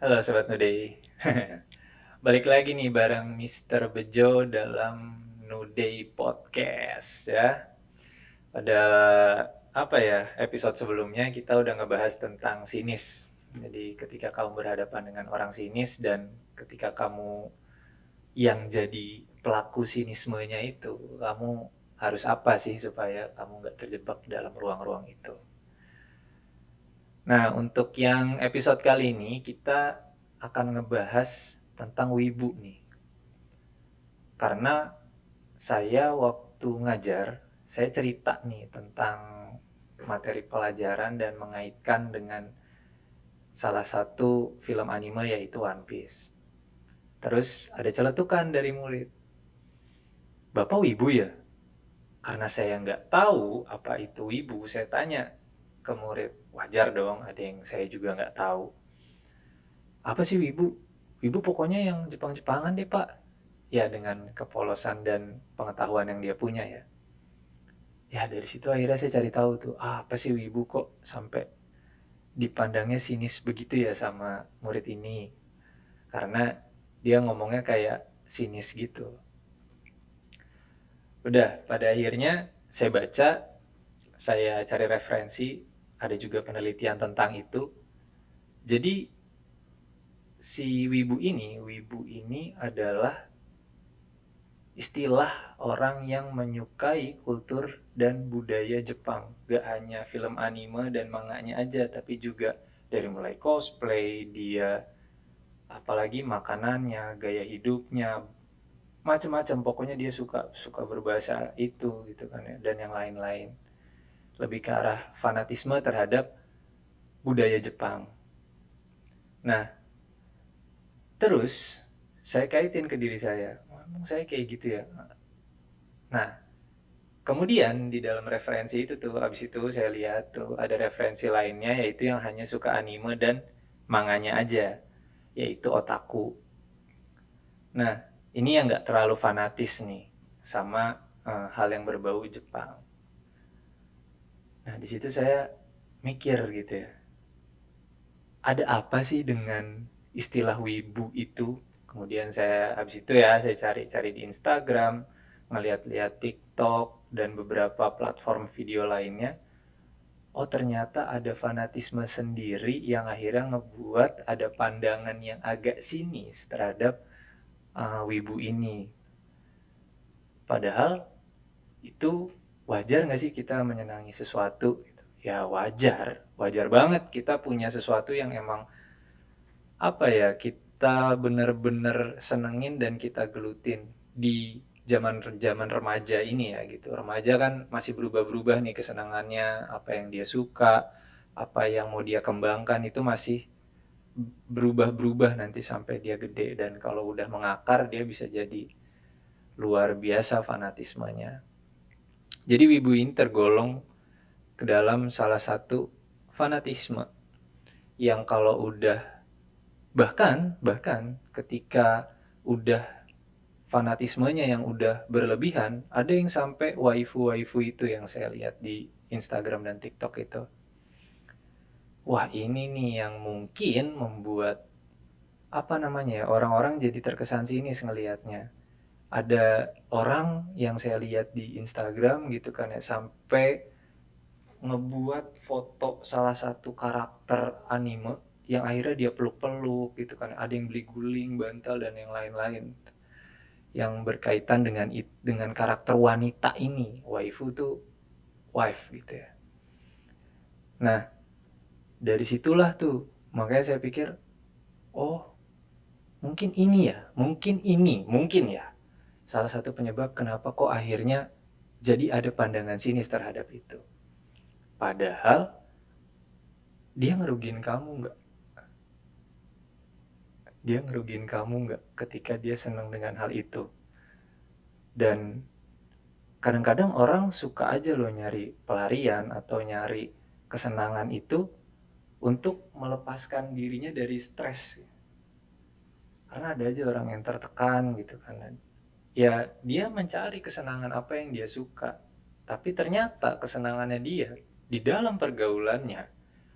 Halo Sobat Nuday. Balik lagi nih bareng Mister Bejo dalam Nuday Podcast ya. Pada episode sebelumnya kita udah ngebahas tentang sinis. Jadi ketika kamu berhadapan dengan orang sinis dan ketika kamu yang jadi pelaku sinismenya itu, kamu harus apa sih supaya kamu nggak terjebak dalam ruang-ruang itu. Nah, untuk yang episode kali ini kita akan ngebahas tentang wibu nih. Karena saya waktu ngajar, saya cerita nih tentang materi pelajaran dan mengaitkan dengan salah satu film anime yaitu One Piece. Terus ada celetukan dari murid. Bapak wibu ya? Karena saya nggak tahu apa itu wibu, saya tanya ke murid. Wajar dong, ada yang saya juga nggak tahu. Apa sih wibu? Wibu pokoknya yang Jepang-Jepangan deh pak. Ya dengan kepolosan dan pengetahuan yang dia punya ya. Ya dari situ akhirnya saya cari tahu tuh, apa sih wibu kok sampai dipandangnya sinis begitu ya sama murid ini. Karena dia ngomongnya kayak sinis gitu. Udah, pada akhirnya saya baca, saya cari referensi, ada juga penelitian tentang itu. Jadi si wibu ini adalah istilah orang yang menyukai kultur dan budaya Jepang. Gak hanya film anime dan manganya aja, tapi juga dari mulai cosplay, dia apalagi makanannya, gaya hidupnya, macam-macam. Pokoknya dia suka suka berbahasa itu gitu kan ya, dan yang lain-lain. Lebih ke arah fanatisme terhadap budaya Jepang. Nah, terus saya kaitin ke diri saya, emang saya kayak gitu ya. Nah, kemudian di dalam referensi itu tuh, abis itu saya lihat tuh ada referensi lainnya yaitu yang hanya suka anime dan manganya aja, yaitu otaku. Nah, ini yang nggak terlalu fanatis nih sama hal yang berbau Jepang. Nah, di situ saya mikir gitu ya, ada apa sih dengan istilah wibu itu? Kemudian saya habis itu ya saya cari-cari di Instagram, ngeliat-liat TikTok dan beberapa platform video lainnya. Oh ternyata ada fanatisme sendiri yang akhirnya ngebuat ada pandangan yang agak sinis terhadap wibu ini. Padahal itu wajar nggak sih kita menyenangi sesuatu? Ya wajar, wajar banget kita punya sesuatu yang emang kita bener-bener senengin dan kita gelutin di zaman zaman remaja ini ya gitu. Remaja kan masih berubah-berubah nih kesenangannya, apa yang dia suka, apa yang mau dia kembangkan itu masih berubah-berubah nanti sampai dia gede, dan kalau udah mengakar dia bisa jadi luar biasa fanatismenya. Jadi wibu ini tergolong ke dalam salah satu fanatisme yang kalau udah bahkan ketika udah fanatismenya yang udah berlebihan, ada yang sampai waifu-waifu itu yang saya lihat di Instagram dan TikTok itu. Wah, ini nih yang mungkin membuat orang-orang jadi terkesan sinis ngelihatnya. Ada orang yang saya lihat di Instagram gitu kan ya, sampai ngebuat foto salah satu karakter anime yang akhirnya dia peluk-peluk gitu kan. Ada yang beli guling, bantal dan yang lain-lain yang berkaitan dengan karakter wanita ini. Waifu tuh wife gitu ya. Nah, dari situlah tuh makanya saya pikir, oh, mungkin ya salah satu penyebab kenapa kok akhirnya jadi ada pandangan sinis terhadap itu. Padahal dia ngerugiin kamu nggak? Dia ngerugiin kamu nggak ketika dia senang dengan hal itu? Dan kadang-kadang orang suka aja loh nyari pelarian atau nyari kesenangan itu untuk melepaskan dirinya dari stres. Karena ada aja orang yang tertekan gitu kan. Ya dia mencari kesenangan apa yang dia suka. Tapi ternyata kesenangannya dia di dalam pergaulannya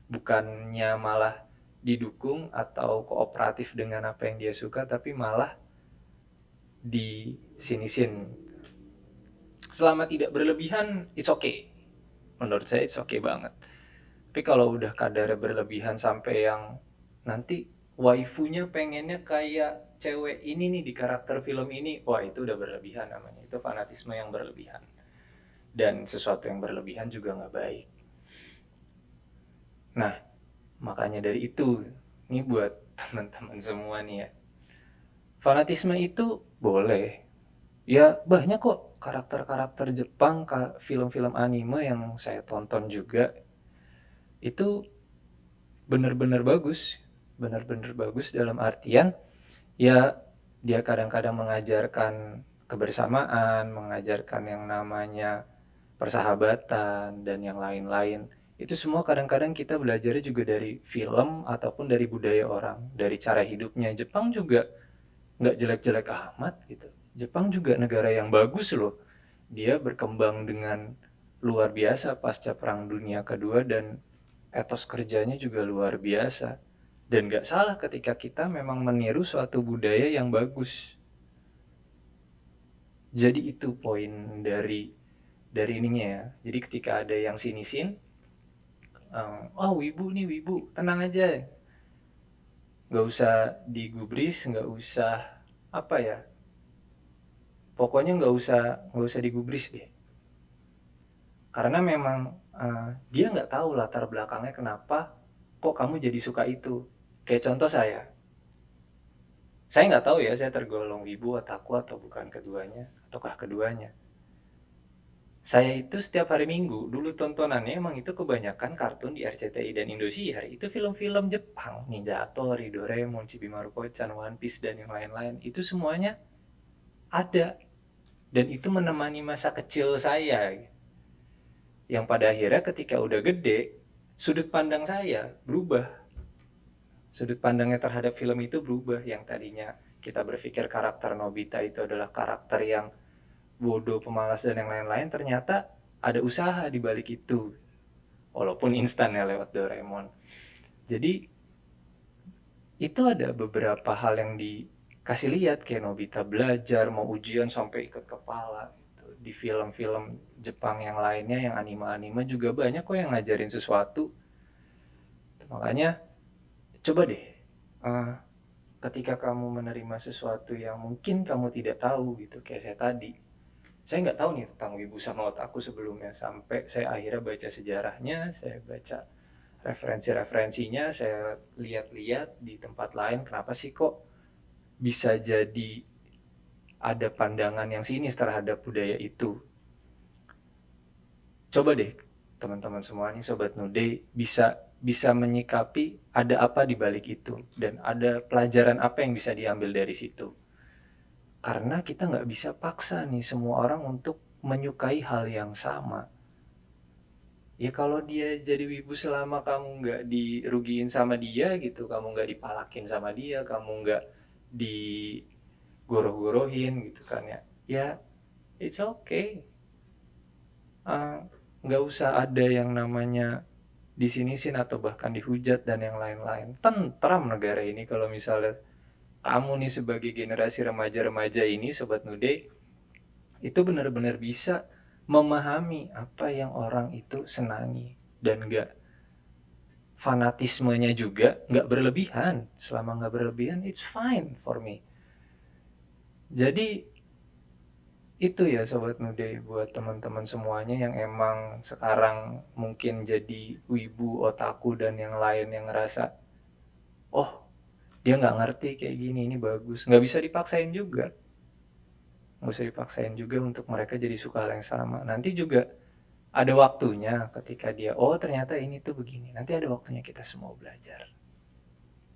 bukannya malah didukung atau kooperatif dengan apa yang dia suka, tapi malah disinisin. Selama tidak berlebihan, it's okay. Menurut saya it's okay banget. Tapi kalau udah kadarnya berlebihan sampai yang nanti waifunya pengennya kayak cewek ini nih di karakter film ini, wah itu udah berlebihan namanya. Itu fanatisme yang berlebihan. Dan sesuatu yang berlebihan juga nggak baik. Nah, makanya dari itu, ini buat teman-teman semua nih ya. Fanatisme itu boleh. Ya banyak kok karakter-karakter Jepang, film-film anime yang saya tonton juga. Itu benar-benar bagus. Benar-benar bagus dalam artian, ya dia kadang-kadang mengajarkan kebersamaan, mengajarkan yang namanya persahabatan, dan yang lain-lain. Itu semua kadang-kadang kita belajarnya juga dari film ataupun dari budaya orang, dari cara hidupnya. Jepang juga nggak jelek-jelek amat gitu. Jepang juga negara yang bagus loh. Dia berkembang dengan luar biasa pasca Perang Dunia Kedua dan etos kerjanya juga luar biasa. Dan nggak salah ketika kita memang meniru suatu budaya yang bagus. Jadi itu poin dari ininya ya. Jadi ketika ada yang sinisin, oh wibu nih wibu, tenang aja, nggak usah digubris, nggak usah apa ya, pokoknya nggak usah digubris deh. Karena memang dia nggak tahu latar belakangnya kenapa kok kamu jadi suka itu. Kayak contoh saya nggak tahu ya saya tergolong wibu, otaku atau bukan keduanya, ataukah keduanya. Saya itu setiap hari Minggu, dulu tontonannya emang itu kebanyakan kartun di RCTI dan Indosiar. Itu film-film Jepang, Ninja Hattori, Doraemon, Chibi Maruko-chan, One Piece, dan yang lain-lain. Itu semuanya ada. Dan itu menemani masa kecil saya. Yang pada akhirnya ketika udah gede, sudut pandang saya berubah. Sudut pandangnya terhadap film itu berubah. Yang tadinya kita berpikir karakter Nobita itu adalah karakter yang bodoh, pemalas, dan yang lain-lain, ternyata ada usaha di balik itu. Walaupun instan ya lewat Doraemon. Jadi itu ada beberapa hal yang dikasih lihat, kayak Nobita belajar, mau ujian sampai ikat kepala. Di film-film Jepang yang lainnya, yang anime-anime juga banyak kok yang ngajarin sesuatu. Makanya coba deh, ketika kamu menerima sesuatu yang mungkin kamu tidak tahu gitu, kayak saya tadi, saya nggak tahu nih tentang wibu sama otaku sebelumnya, sampai saya akhirnya baca sejarahnya, saya baca referensi-referensinya, saya lihat-lihat di tempat lain, kenapa sih kok bisa jadi ada pandangan yang sinis terhadap budaya itu. Coba deh teman-teman semua nih, Sobat Nude, bisa menyikapi ada apa di balik itu, dan ada pelajaran apa yang bisa diambil dari situ. Karena kita nggak bisa paksa nih semua orang untuk menyukai hal yang sama. Ya kalau dia jadi wibu selama kamu nggak dirugiin sama dia gitu, kamu nggak dipalakin sama dia, kamu nggak digoroh-gorohin gitu kan ya, ya it's okay. Nggak usah ada yang namanya disinisin atau bahkan dihujat dan yang lain-lain. Tentram negara ini kalau misalnya kamu nih sebagai generasi remaja-remaja ini, Sobat Nude, itu benar-benar bisa memahami apa yang orang itu senangi, dan gak fanatismenya juga gak berlebihan. Selama gak berlebihan, it's fine for me. Jadi itu ya Sobat Nude, buat teman-teman semuanya yang emang sekarang mungkin jadi wibu, otaku, dan yang lain, yang ngerasa oh dia nggak ngerti kayak gini, ini bagus. Nggak bisa dipaksain juga. Nggak usah dipaksain juga untuk mereka jadi suka hal yang sama. Nanti juga ada waktunya ketika dia, oh ternyata ini tuh begini. Nanti ada waktunya kita semua belajar.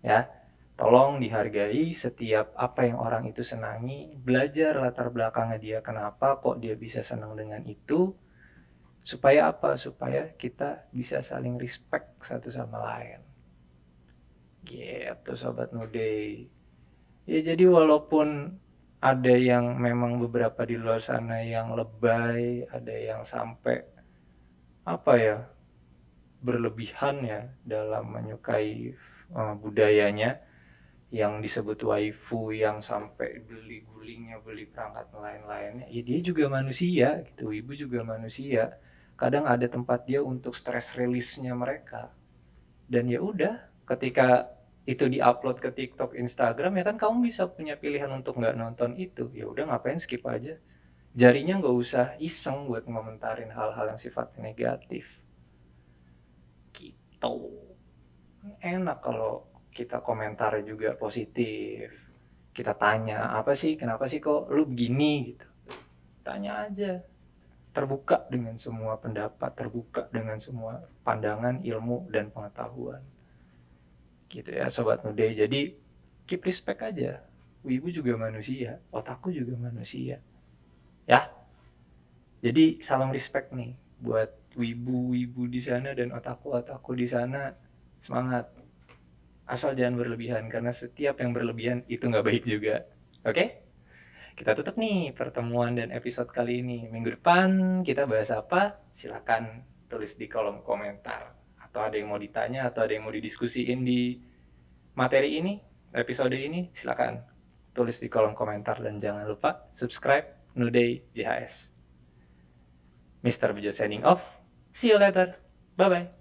Ya, tolong dihargai setiap apa yang orang itu senangi. Belajar latar belakangnya dia, kenapa kok dia bisa senang dengan itu. Supaya apa? Supaya kita bisa saling respect satu sama lain. Gitu Sobat Nude. Ya jadi walaupun ada yang memang beberapa di luar sana yang lebay, ada yang sampai apa ya, berlebihan ya dalam menyukai budayanya yang disebut waifu, yang sampai beli gulingnya, beli perangkat lain-lainnya, ya dia juga manusia gitu, wibu juga manusia. Kadang ada tempat dia untuk stress release-nya mereka. Dan ya udah, ketika itu diupload ke TikTok, Instagram, ya kan kamu bisa punya pilihan untuk nggak nonton itu. Ya udah, ngapain, skip aja. Jarinya nggak usah iseng buat ngomentarin hal-hal yang sifatnya negatif. Gitu. Enak kalau kita komentar juga positif. Kita tanya, apa sih, kenapa sih kok lu begini gitu. Tanya aja. Terbuka dengan semua pendapat, terbuka dengan semua pandangan, ilmu, dan pengetahuan. Gitu ya Sobat Nude. Jadi keep respect aja. Wibu juga manusia, otaku juga manusia. Ya. Jadi salam respect nih buat wibu-wibu di sana dan otaku-otaku di sana. Semangat. Asal jangan berlebihan, karena setiap yang berlebihan itu nggak baik juga. Oke? Kita tutup nih pertemuan dan episode kali ini. Minggu depan kita bahas apa? Silakan tulis di kolom komentar. Atau ada yang mau ditanya, atau ada yang mau didiskusiin di materi ini, episode ini, silakan tulis di kolom komentar. Dan jangan lupa subscribe Nuday JHS. Mr. Bejo signing off. See you later. Bye-bye.